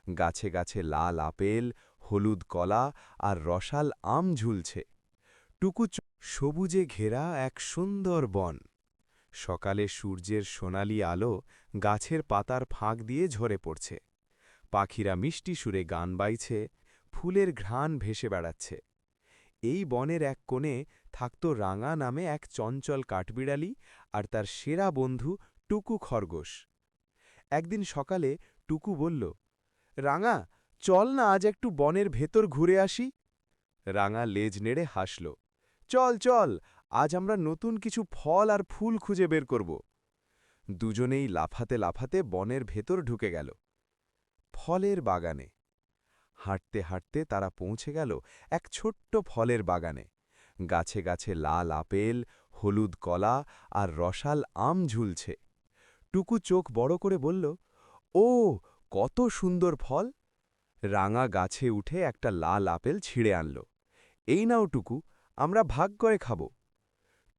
গাছে গাছে লাল আপেল, হলুদ কলা আর রসাল আম ঝুলছে। সবুজে ঘেরা এক সুন্দর বন। সকালে সূর্যের সোনালি আলো গাছের পাতার ফাঁক দিয়ে ঝরে পড়ছে। পাখিরা মিষ্টি সুরে গান বাইছে, ফুলের ঘ্রাণ ভেসে বেড়াচ্ছে। এই বনের এক কোণে থাকত রাঙা নামে এক চঞ্চল কাঠবিড়ালি আর তার সেরা বন্ধু টুকু খরগোশ। একদিন সকালে টুকু বলল, রাঙা, চল না আজ একটু বনের ভেতর ঘুরে আসি। রাঙা লেজ নেড়ে হাসল, চল চল, আজ আমরা নতুন কিছু ফল আর ফুল খুঁজে বের করব। দুজনেই লাফাতে লাফাতে বনের ভেতর ঢুকে গেল। ফলের বাগানে হাঁটতে হাঁটতে তারা পৌঁছে গেল এক ছোট্ট ফলের বাগানে। গাছে গাছে লাল আপেল, হলুদ কলা আর রসাল আম ঝুলছে। টুকু চোখ বড় করে বলল, ও, কত সুন্দর ফল! রাঙা গাছে উঠে একটা লাল আপেল ছিঁড়ে আনল। এই নাও টুকু, আমরা ভাগ করে খাব।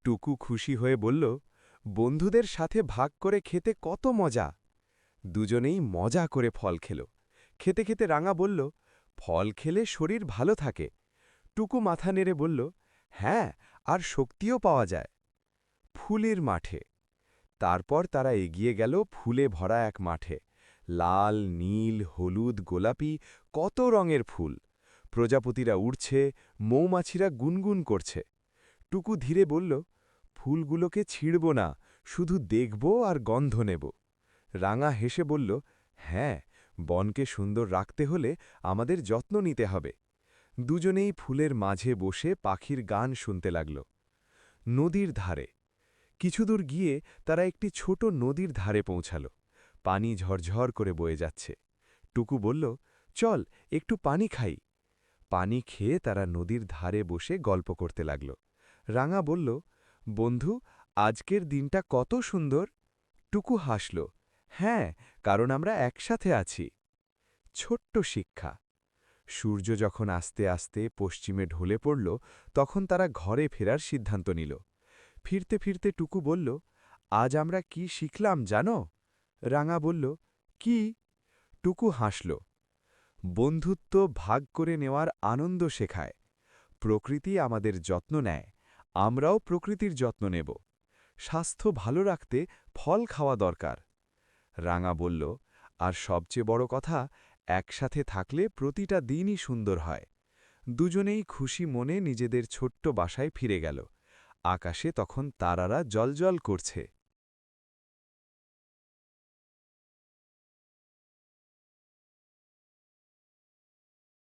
টুকু খুশি হয়ে বলল, বন্ধুদের সাথে ভাগ করে খেতে কত মজা। দুজনেই মজা করে ফল খেল। খেতে খেতে রাঙা বলল, ফল খেলে শরীর ভালো থাকে। টুকু মাথা নেড়ে বলল, হ্যাঁ, আর শক্তিও পাওয়া যায়। ফুলের মাঠে তারপর তারা এগিয়ে গেল ফুলে ভরা এক মাঠে। লাল, নীল, হলুদ, গোলাপি, কত রঙের ফুল। প্রজাপতিরা উড়ছে, মৌমাছিরা গুনগুন করছে। টুকু ধীরে বলল, ফুলগুলোকে ছিঁড়ব না, শুধু দেখব আর গন্ধ নেব। রাঙা হেসে বলল, হ্যাঁ, বনকে সুন্দর রাখতে হলে আমাদের যত্ন নিতে হবে। দুজনেই ফুলের মাঝে বসে পাখির গান শুনতে লাগল। নদীর ধারে কিছুদূর গিয়ে তারা একটি ছোট নদীর ধারে পৌঁছাল। পানি ঝরঝর করে বয়ে যাচ্ছে। টুকু বলল, চল একটু পানি খাই। পানি খেয়ে তারা নদীর ধারে বসে গল্প করতে লাগল। রাঙা বলল, বন্ধু, আজকের দিনটা কত সুন্দর। টুকু হাসল, হ্যাঁ, কারণ আমরা একসাথে আছি। ছোট্ট শিক্ষা। সূর্য যখন আস্তে আস্তে পশ্চিমে ঢলে পড়ল, তখন তারা ঘরে ফেরার সিদ্ধান্ত নিল। ফিরতে ফিরতে টুকু বলল, আজ আমরা কি শিখলাম জানো? রাঙা বলল, কি? টুকু হাসল, বন্ধুত্ব ভাগ করে নেওয়ার আনন্দ শেখায়। প্রকৃতি আমাদের যত্ন নেয়, আমরাও প্রকৃতির যত্ন নেব। স্বাস্থ্য ভালো রাখতে ফল খাওয়া দরকার। রাঙা বলল, আর সবচেয়ে বড় কথা, একসাথে থাকলে প্রতিটা দিনই সুন্দর হয়। দুজনেই খুশি মনে নিজেদের ছোট্ট বাসায় ফিরে গেল। আকাশে তখন তারারা জ্বলজ্বল করছে।